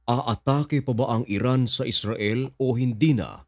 Aatake pa ba ang Iran sa Israel o hindi na?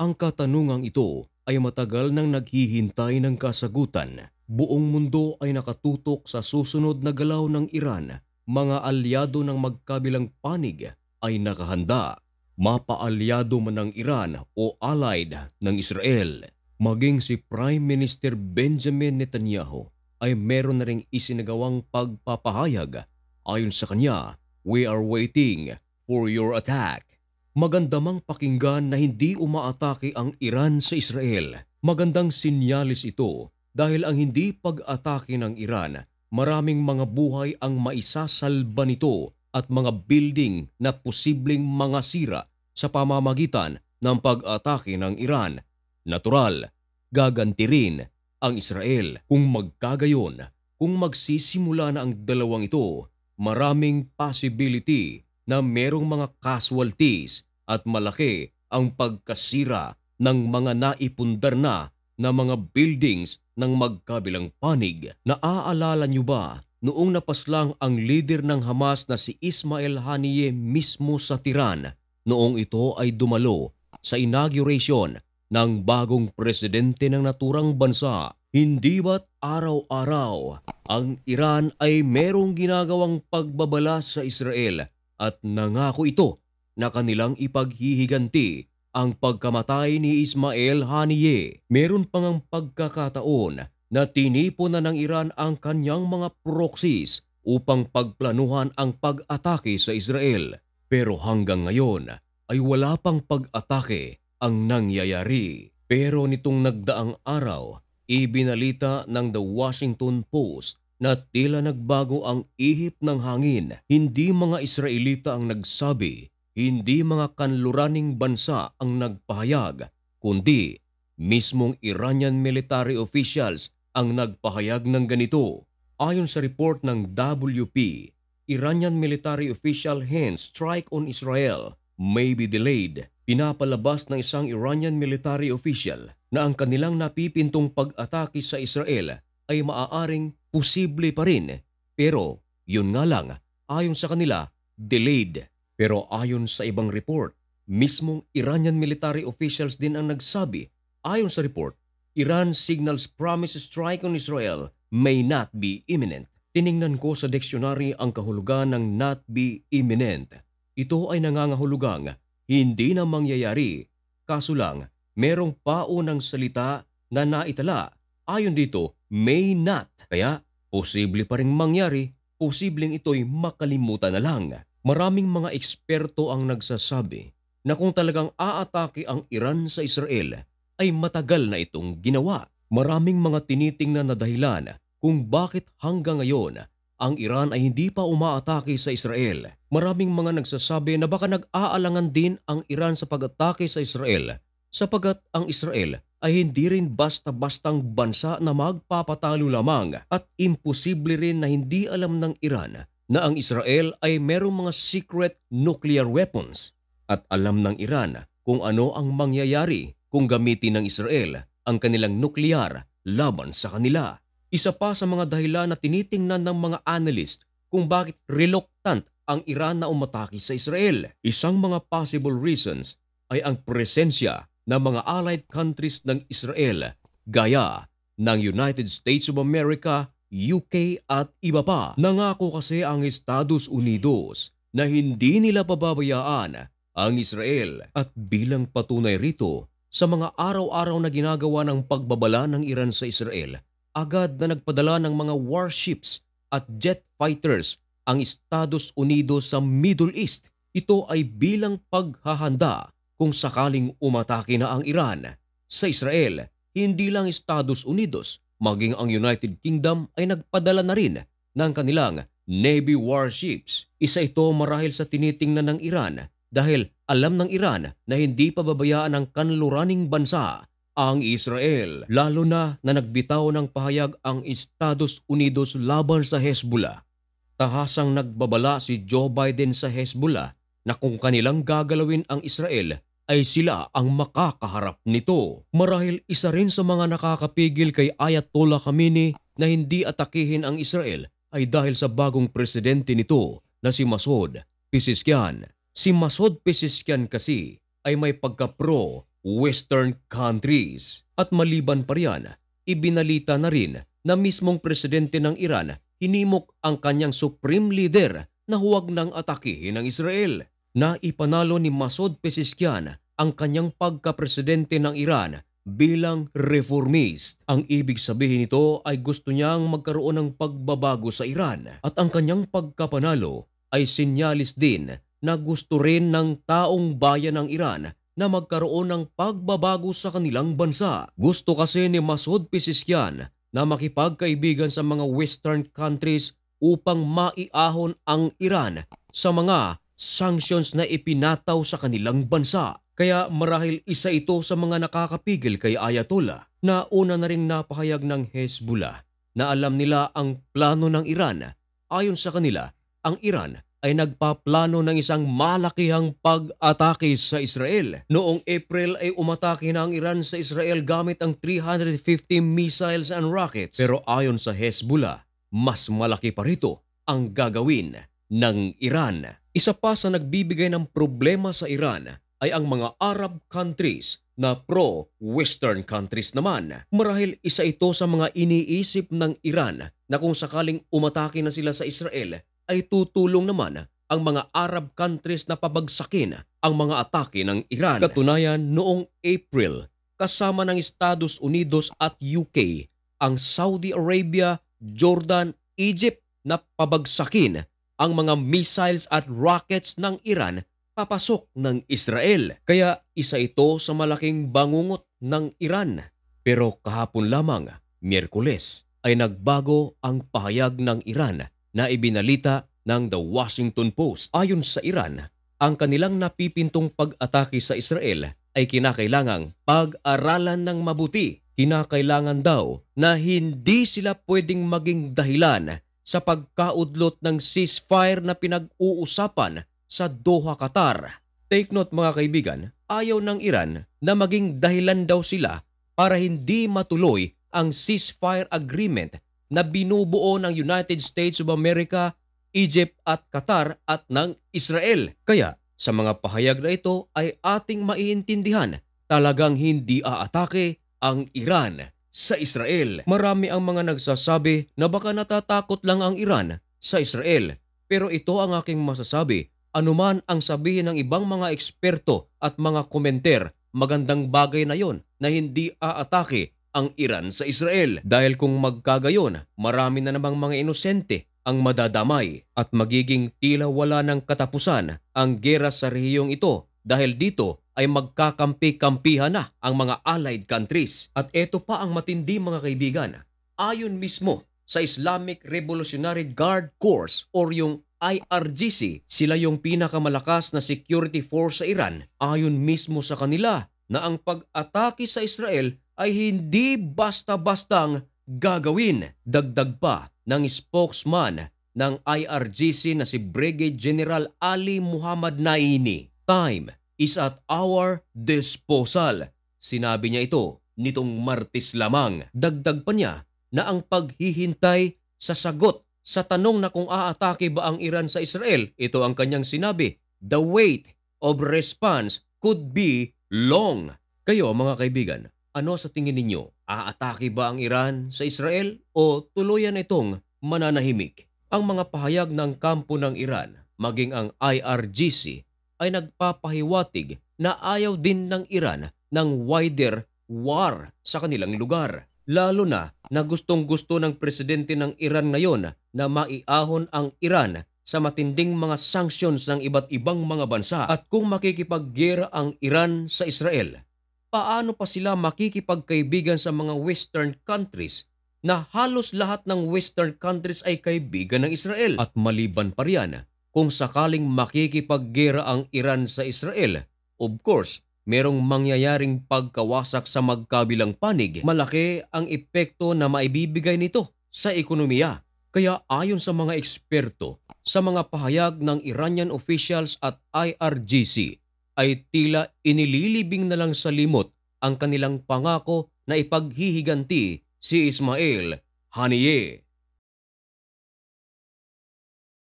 Ang katanungang ito ay matagal nang naghihintay ng kasagutan. Buong mundo ay nakatutok sa susunod na galaw ng Iran. Mga alyado ng magkabilang panig ay nakahanda. Mapaalyado man ng Iran o allied ng Israel. Maging si Prime Minister Benjamin Netanyahu ay meron na ring isinagawang pagpapahayag. Ayon sa kanya, "We are waiting for your attack." Maganda mang pakinggan na hindi umaatake ang Iran sa Israel. Magandang sinyalis ito dahil ang hindi pag-atake ng Iran, maraming mga buhay ang maisasalba nito at mga building na posibleng mga sira sa pamamagitan ng pag-atake ng Iran. Natural, gaganti rin ang Israel kung magkagayon. Kung magsisimula na ang dalawang ito, maraming possibility na merong mga casualties at malaki ang pagkasira ng mga naipundar na mga buildings ng magkabilang panig. Naaalala niyo ba noong napaslang ang leader ng Hamas na si Ismail Haniyeh mismo sa Tehran noong ito ay dumalo sa inauguration ng bagong presidente ng naturang bansa? Hindi ba't araw-araw ang Iran ay merong ginagawang pagbabala sa Israel at nangako ito na kanilang ipaghihiganti ang pagkamatay ni Ismail Haniyeh? Meron pang ang pagkakataon na tinipon na ng Iran ang kanyang mga proxies upang pagplanuhan ang pag-atake sa Israel. Pero hanggang ngayon ay wala pang pag-atake ang nangyayari. Pero nitong nagdaang araw, ibinalita ng The Washington Post na tila nagbago ang ihip ng hangin. Hindi mga Israelita ang nagsabi, hindi mga kanluraning bansa ang nagpahayag, kundi mismong Iranian military officials ang nagpahayag ng ganito. Ayon sa report ng WP, Iranian military official hints strike on Israel may be delayed. Pinapalabas ng isang Iranian military official na ang kanilang napipintong pag-atake sa Israel ay maaaring posible pa rin. Pero yun nga lang, ayon sa kanila, delayed. Pero ayon sa ibang report, mismong Iranian military officials din ang nagsabi. Ayon sa report, Iran signals promise strike on Israel may not be imminent. Tiningnan ko sa dictionary ang kahulugan ng not be imminent. Ito ay nangangahulugang hindi na mangyayari. Kaso lang, merong paunang salita na naitala. Ayon dito, may not. Kaya, posible pa rin mangyari, posibleng ito'y makalimutan na lang. Maraming mga eksperto ang nagsasabi na kung talagang aatake ang Iran sa Israel, ay matagal na itong ginawa. Maraming mga tinitingnan na dahilan kung bakit hanggang ngayon ang Iran ay hindi pa umaatake sa Israel. Maraming mga nagsasabi na baka nag-aalangan din ang Iran sa pag-atake sa Israel sapagat ang Israel ay hindi rin basta-bastang bansa na magpapatalo lamang at imposible rin na hindi alam ng Iran na ang Israel ay merong mga secret nuclear weapons at alam ng Iran kung ano ang mangyayari kung gamitin ng Israel ang kanilang nuklear laban sa kanila. Isa pa sa mga dahilan na tinitingnan ng mga analyst kung bakit reluctant ang Iran na umatake sa Israel. Isang mga possible reasons ay ang presensya ng mga allied countries ng Israel gaya ng United States of America, UK at iba pa. Nangako kasi ang Estados Unidos na hindi nila pababayaan ang Israel at bilang patunay rito sa mga araw-araw na ginagawa ng pagbabala ng Iran sa Israel, agad na nagpadala ng mga warships at jet fighters ang Estados Unidos sa Middle East. Ito ay bilang paghahanda kung sakaling umatake na ang Iran sa Israel. Hindi lang Estados Unidos, maging ang United Kingdom ay nagpadala na rin ng kanilang Navy warships. Isa ito marahil sa tinitingnan ng Iran dahil alam ng Iran na hindi pababayaan ng kanluraning bansa ang Israel. Lalo na nagbitaw ng pahayag ang Estados Unidos laban sa Hezbollah. Tahasang nagbabala si Joe Biden sa Hezbollah na kung kanilang gagalawin ang Israel ay sila ang makakaharap nito. Marahil isa rin sa mga nakakapigil kay Ayatollah Khamenei na hindi atakihin ang Israel ay dahil sa bagong presidente nito na si Masoud Pezeshkian. Si Masoud Pezeshkian kasi ay may pagka-pro Western countries. At maliban pa riyan, ibinalita na rin na mismong presidente ng Iran hinimok ang kanyang supreme leader na huwag nang atakihin ng Israel. Na ipanalo ni Masoud Pezeshkian ang kanyang pagka-presidente ng Iran bilang reformist. Ang ibig sabihin nito ay gusto niyang magkaroon ng pagbabago sa Iran. At ang kanyang pagkapanalo ay sinyalis din na gusto rin ng taong bayan ng Iran na magkaroon ng pagbabago sa kanilang bansa. Gusto kasi ni Masoud Pezeshkian na makipagkaibigan sa mga Western countries upang maiahon ang Iran sa mga sanctions na ipinataw sa kanilang bansa. Kaya marahil isa ito sa mga nakakapigil kay Ayatollah na una na ring napahayag ng Hezbollah na alam nila ang plano ng Iran. Ayon sa kanila, ang Iran ay nagpaplano ng isang malakihang pag-atake sa Israel. Noong April ay umatake na ang Iran sa Israel gamit ang 350 missiles and rockets. Pero ayon sa Hezbollah, mas malaki pa rito ang gagawin ng Iran. Isa pa sa nagbibigay ng problema sa Iran ay ang mga Arab countries na pro-Western countries naman. Marahil isa ito sa mga iniisip ng Iran na kung sakaling umatake na sila sa Israel, ay tutulong naman ang mga Arab countries na pabagsakin ang mga atake ng Iran. Katunayan, noong April, kasama ng Estados Unidos at UK, ang Saudi Arabia, Jordan, Egypt na pabagsakin ang mga missiles at rockets ng Iran papasok ng Israel. Kaya isa ito sa malaking bangungot ng Iran. Pero kahapon lamang, Miyerkules, ay nagbago ang pahayag ng Iran na ibinalita ng The Washington Post. Ayon sa Iran, ang kanilang napipintong pag-atake sa Israel ay kinakailangang pag-aralan ng mabuti. Kinakailangan daw na hindi sila pwedeng maging dahilan sa pagkaudlot ng ceasefire na pinag-uusapan sa Doha, Qatar. Take note mga kaibigan, ayaw ng Iran na maging dahilan daw sila para hindi matuloy ang ceasefire agreement na binubuo ng United States of America, Egypt at Qatar at ng Israel. Kaya sa mga pahayag na ito ay ating maiintindihan talagang hindi aatake ang Iran sa Israel. Marami ang mga nagsasabi na baka natatakot lang ang Iran sa Israel. Pero ito ang aking masasabi. Anuman ang sabihin ng ibang mga eksperto at mga komenter, magandang bagay na yon na hindi aatake ang Iran sa Israel. Dahil kung magkagayon, marami na namang mga inosente ang madadamay at magiging tila wala ng katapusan ang gera sa rehiyong ito dahil dito ay magkakampi-kampihan na ang mga allied countries. At ito pa ang matindi mga kaibigan. Ayon mismo sa Islamic Revolutionary Guard Corps or yung IRGC, sila yung pinakamalakas na security force sa Iran. Ayon mismo sa kanila na ang pag-atake sa Israel ay hindi basta-bastang gagawin. Dagdag pa ng spokesman ng IRGC na si Brigadier General Ali Muhammad Naini, "Time is at our disposal." Sinabi niya ito nitong Martes lamang. Dagdag pa niya na ang paghihintay sa sagot sa tanong na kung aatake ba ang Iran sa Israel, ito ang kanyang sinabi, "The wait of response could be long." Kayo mga kaibigan, ano sa tingin ninyo? Aatake ba ang Iran sa Israel o tuluyan itong mananahimik? Ang mga pahayag ng kampo ng Iran, maging ang IRGC, ay nagpapahiwatig na ayaw din ng Iran ng wider war sa kanilang lugar. Lalo na gustong-gusto ng presidente ng Iran ngayon na maiahon ang Iran sa matinding mga sanctions ng iba't ibang mga bansa. At kung makikipaggera ang Iran sa Israel, paano pa sila makikipagkaibigan sa mga Western countries na halos lahat ng Western countries ay kaibigan ng Israel? At maliban pa riyan, kung sakaling makikipaggera ang Iran sa Israel, of course, merong mangyayaring pagkawasak sa magkabilang panig. Malaki ang epekto na maibibigay nito sa ekonomiya. Kaya ayon sa mga eksperto, sa mga pahayag ng Iranian officials at IRGC, ay tila inililibing na lang sa limot ang kanilang pangako na ipaghihiganti si Ismail Haniyeh.